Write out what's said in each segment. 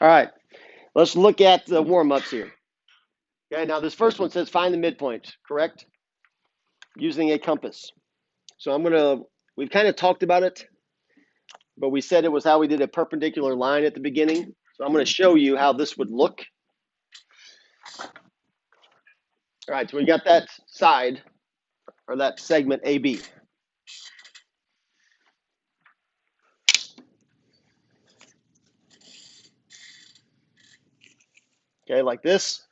All right, let's look at the warm-ups here. Okay, now this first one says find the midpoint, correct? Using a compass. So we've kind of talked about it, but we said it was how we did a perpendicular line at the beginning. So I'm going to show you how this would look. All right, so we got that side, or that segment AB. Okay, like this.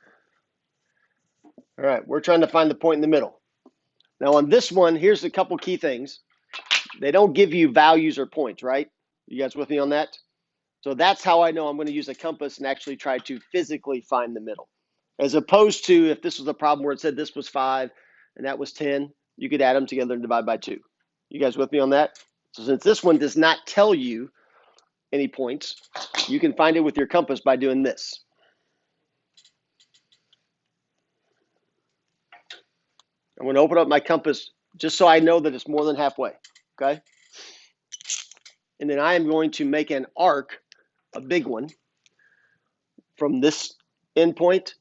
All right, we're trying to find the point in the middle. Now on this one, here's a couple key things. They don't give you values or points, right? You guys with me on that? So that's how I know I'm going to use a compass and actually try to physically find the middle. As opposed to if this was a problem where it said this was 5 and that was 10, you could add them together and divide by 2. You guys with me on that? So since this one does not tell you any points, you can find it with your compass by doing this. I'm going to open up my compass just so I know that it's more than halfway, okay? And then I am going to make an arc, a big one, from this endpoint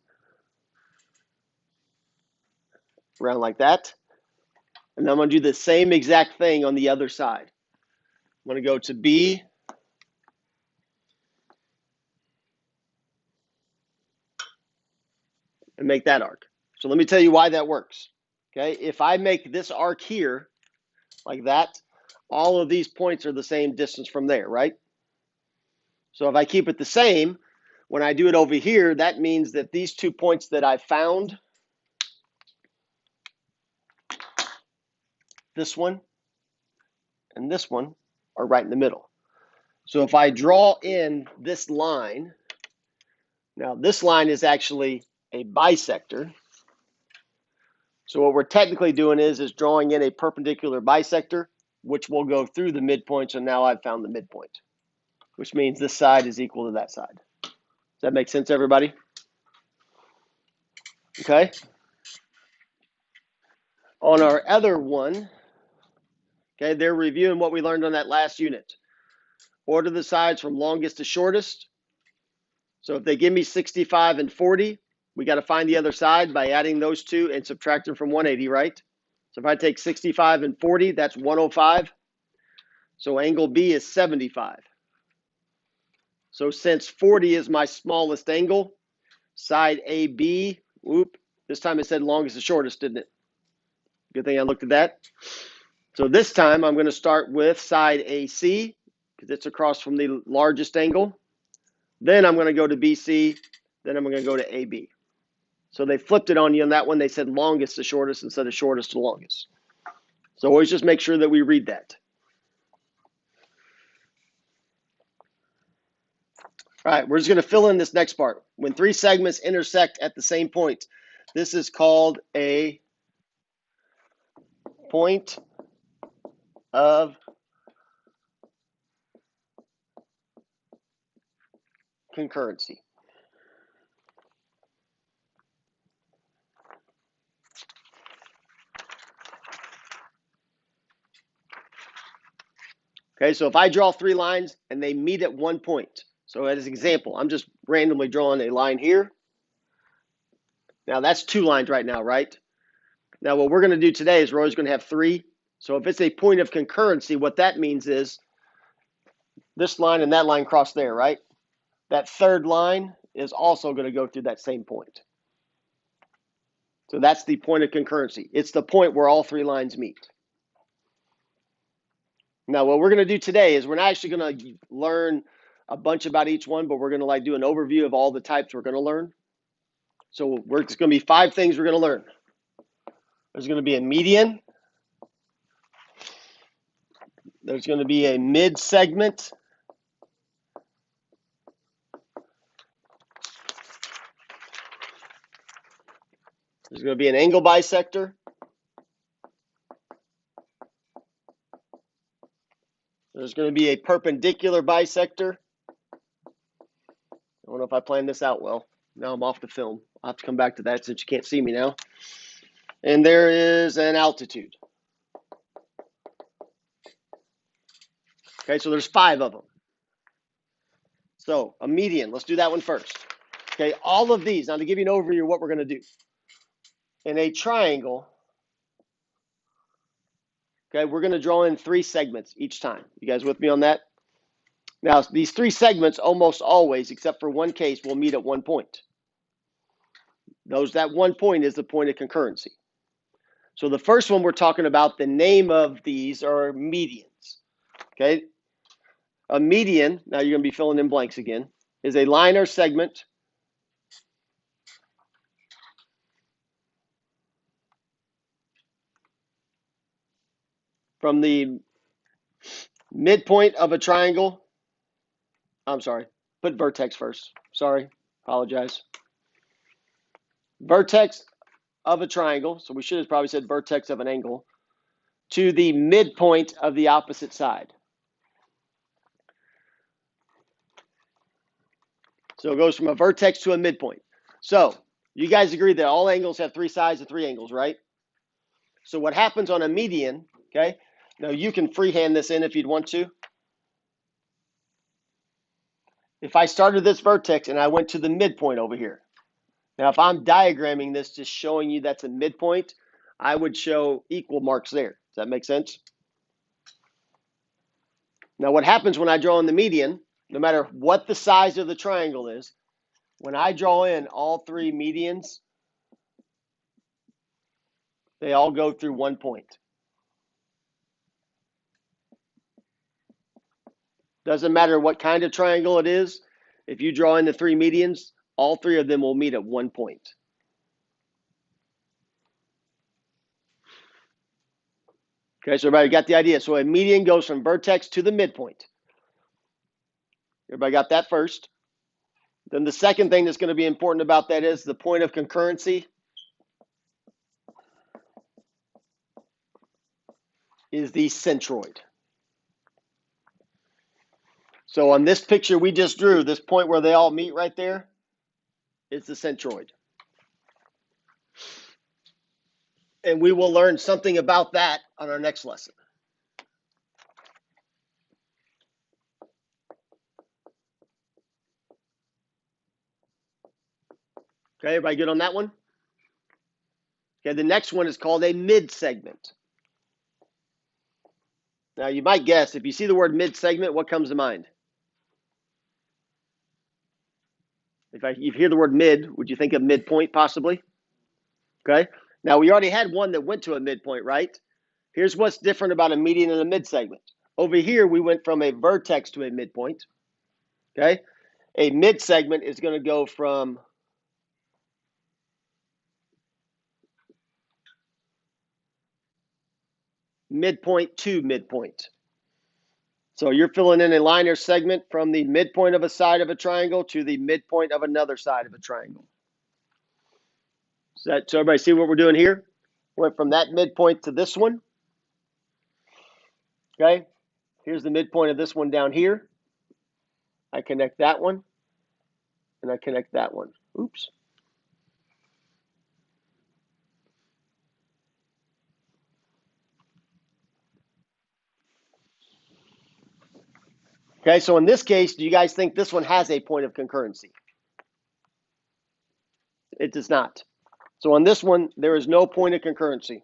around like that. And I'm going to do the same exact thing on the other side. I'm going to go to B, and make that arc. So let me tell you why that works. Okay, if I make this arc here like that, all of these points are the same distance from there, right? So if I keep it the same, when I do it over here, that means that these 2 points that I found, this one and this one, are right in the middle. So if I draw in this line, now this line is actually a bisector. So what we're technically doing is drawing in a perpendicular bisector, which will go through the midpoint. So now I've found the midpoint, which means this side is equal to that side. Does that make sense, everybody? Okay. On our other one, okay, they're reviewing what we learned on that last unit. Order the sides from longest to shortest. So if they give me 65 and 40, we got to find the other side by adding those two and subtracting from 180, right? So if I take 65 and 40, that's 105. So angle B is 75. So since 40 is my smallest angle, side AB, whoop, this time it said longest to shortest, didn't it? Good thing I looked at that. So this time I'm going to start with side AC because it's across from the largest angle. Then I'm going to go to BC. Then I'm going to go to AB. So they flipped it on you on that one. They said longest to shortest instead of shortest to longest. So always just make sure that we read that. All right, we're just going to fill in this next part. When 3 segments intersect at the same point, this is called a point of concurrency. Okay, so if I draw 3 lines and they meet at one point, so as an example, I'm just randomly drawing a line here. Now that's 2 lines right now, right? Now what we're going to do today is we're always going to have 3. So if it's a point of concurrency, what that means is this line and that line cross there, right? That third line is also going to go through that same point. So that's the point of concurrency. It's the point where all 3 lines meet. Now what we're going to do today is we're not actually going to learn a bunch about each one, but we're going to do an overview of all the types we're going to learn. So it's going to be 5 things we're going to learn. There's going to be a median. There's going to be a mid-segment. There's going to be an angle bisector. There's going to be a perpendicular bisector. I don't know if I planned this out well. Now I'm off the film. I'll have to come back to that since you can't see me now. And there is an altitude. Okay, so there's 5 of them. So a median, let's do that one first. Okay, all of these, now to give you an overview of what we're going to do. In a triangle, okay, we're going to draw in 3 segments each time. You guys with me on that? Now, these 3 segments almost always, except for one case, will meet at one point. That one point is the point of concurrency. So the first one we're talking about, the name of these are medians. Okay, a median, now you're going to be filling in blanks again, is a line or segment from the midpoint of a triangle. I'm sorry, put vertex first. Sorry, apologize. Vertex of a triangle, so we should have probably said vertex of an angle, to the midpoint of the opposite side. So it goes from a vertex to a midpoint. So you guys agree that all angles have 3 sides and 3 angles, right? So what happens on a median, okay? Now you can freehand this in if you'd want to. If I started this vertex and I went to the midpoint over here. Now if I'm diagramming this, just showing you that's a midpoint, I would show equal marks there. Does that make sense? Now what happens when I draw in the median, no matter what the size of the triangle is, when I draw in all 3 medians, they all go through one point. Doesn't matter what kind of triangle it is. If you draw in the 3 medians, all 3 of them will meet at one point. Okay, so everybody got the idea. So a median goes from vertex to the midpoint. Everybody got that first? Then the second thing that's going to be important about that is the point of concurrency is the centroid. So on this picture we just drew, this point where they all meet right there is the centroid. And we will learn something about that on our next lesson. Okay, everybody good on that one? Okay, the next one is called a mid-segment. Now you might guess, if you see the word mid-segment, what comes to mind? If you hear the word mid, would you think of midpoint possibly? Okay, now we already had one that went to a midpoint, right? Here's what's different about a median and a mid-segment. Over here, we went from a vertex to a midpoint. Okay, a mid-segment is going to go from midpoint to midpoint. So you're filling in a line or segment from the midpoint of a side of a triangle to the midpoint of another side of a triangle. So everybody see what we're doing here? Went from that midpoint to this one. Okay, here's the midpoint of this one down here. I connect that one, and I connect that one. Oops. Okay, so in this case, do you guys think this one has a point of concurrency? It does not. So on this one, there is no point of concurrency.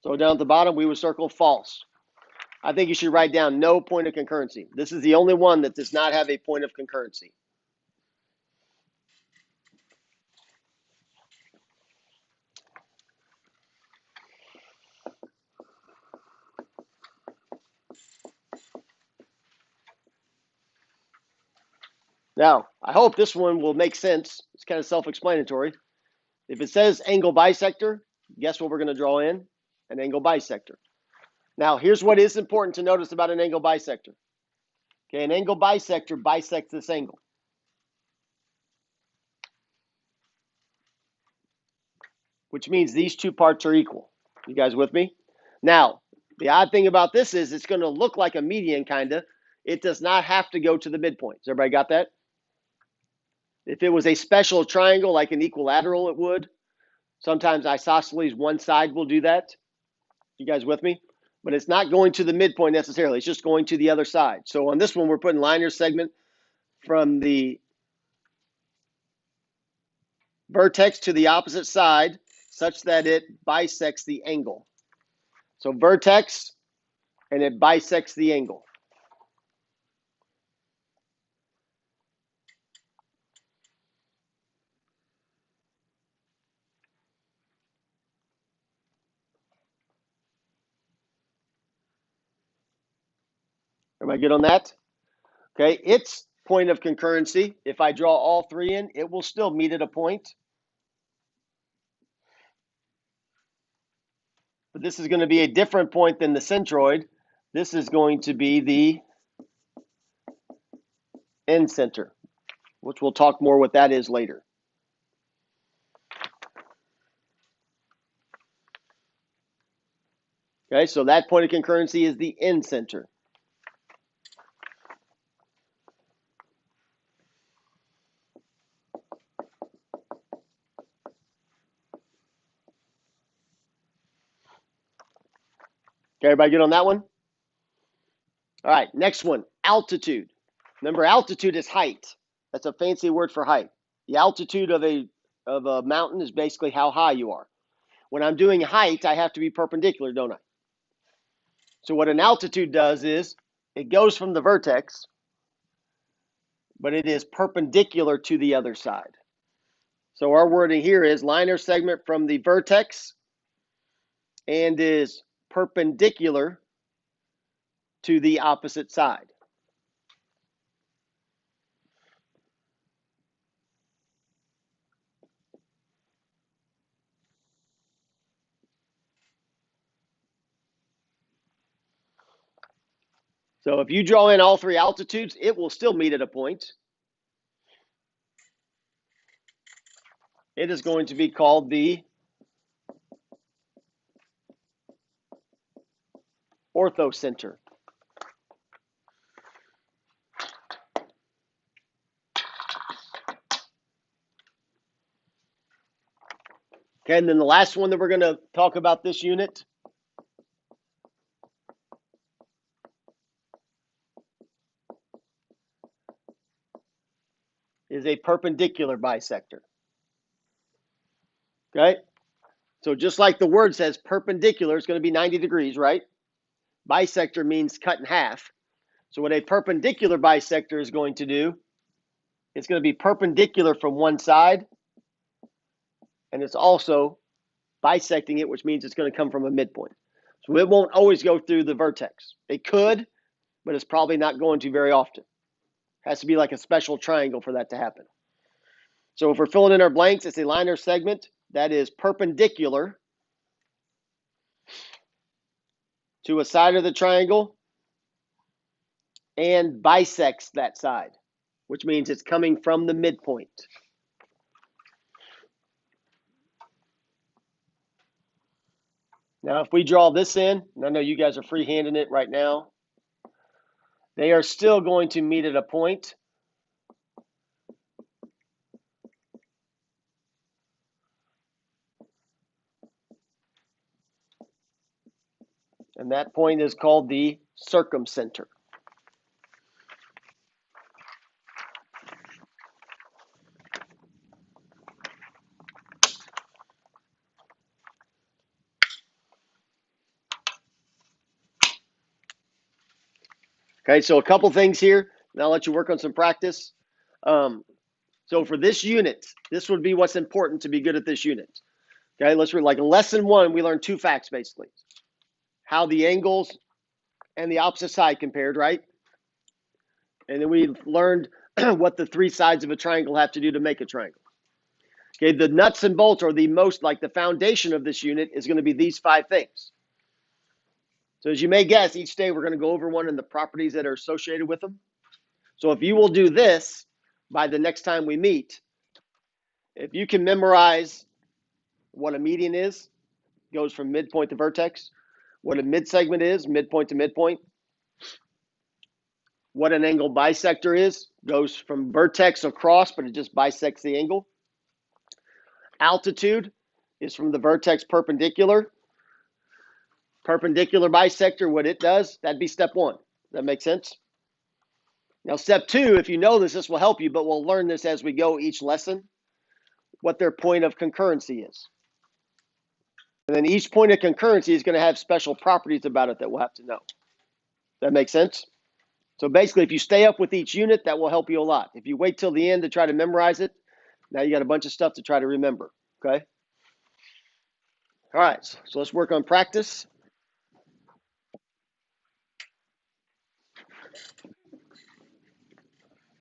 So down at the bottom, we would circle false. I think you should write down no point of concurrency. This is the only one that does not have a point of concurrency. Now, I hope this one will make sense. It's kind of self-explanatory. If it says angle bisector, guess what we're going to draw in? An angle bisector. Now, here's what is important to notice about an angle bisector. Okay, an angle bisector bisects this angle. Which means these two parts are equal. You guys with me? Now, the odd thing about this is it's going to look like a median, kind of. It does not have to go to the midpoint. Has everybody got that? If it was a special triangle, like an equilateral, it would. Sometimes isosceles, one side will do that. You guys with me? but it's not going to the midpoint necessarily. It's just going to the other side. So on this one, we're putting linear segment from the vertex to the opposite side such that it bisects the angle. So vertex, and it bisects the angle. Everybody good on that? Okay, its point of concurrency, if I draw all three in, it will still meet at a point. But this is going to be a different point than the centroid. This is going to be the end center, which we'll talk more what that is later. Okay, so that point of concurrency is the end center. Okay, everybody good on that one? All right, next one, altitude. Remember, altitude is height. That's a fancy word for height. The altitude of a mountain is basically how high you are. When I'm doing height, I have to be perpendicular, don't I? So what an altitude does is it goes from the vertex, but it is perpendicular to the other side. So our wording here is linear segment from the vertex and is perpendicular to the opposite side. So if you draw in all three altitudes, it will still meet at a point. It is going to be called the orthocenter. Okay, and then the last one that we're going to talk about this unit is a perpendicular bisector. Okay, so just like the word says, perpendicular is going to be 90 degrees, right? Bisector means cut in half. So what a perpendicular bisector is going to do, it's going to be perpendicular from one side, and it's also bisecting it, which means it's going to come from a midpoint. So it won't always go through the vertex. It could, but it's probably not going to very often. It has to be like a special triangle for that to happen. So if we're filling in our blanks, it's a linear segment that is perpendicular to a side of the triangle and bisects that side, which means it's coming from the midpoint. Now, if we draw this in, and I know you guys are freehanding it right now, they are still going to meet at a point. And that point is called the circumcenter. Okay, so a couple things here, and I'll let you work on some practice. So for this unit, this would be what's important to be good at this unit. Okay, let's read like in lesson 1, we learned two facts basically. How the angles and the opposite side compared, right? And then we learned what the three sides of a triangle have to do to make a triangle. Okay, the nuts and bolts, or the most, like the foundation of this unit, is going to be these 5 things. So as you may guess, each day we're going to go over one and the properties that are associated with them. So if you will do this by the next time we meet, if you can memorize what a median is, goes from midpoint to vertex, what a midsegment is, midpoint to midpoint, what an angle bisector is, goes from vertex across, but it just bisects the angle. Altitude is from the vertex perpendicular perpendicular bisector, what it does, that'd be step one. That make sense? Now, step two, if you know this, this will help you, but we'll learn this as we go each lesson, what their point of concurrency is. And then each point of concurrency is going to have special properties about it that we'll have to know. That makes sense? So basically, if you stay up with each unit, that will help you a lot. If you wait till the end to try to memorize it, now you got a bunch of stuff to try to remember, okay? All right, so let's work on practice.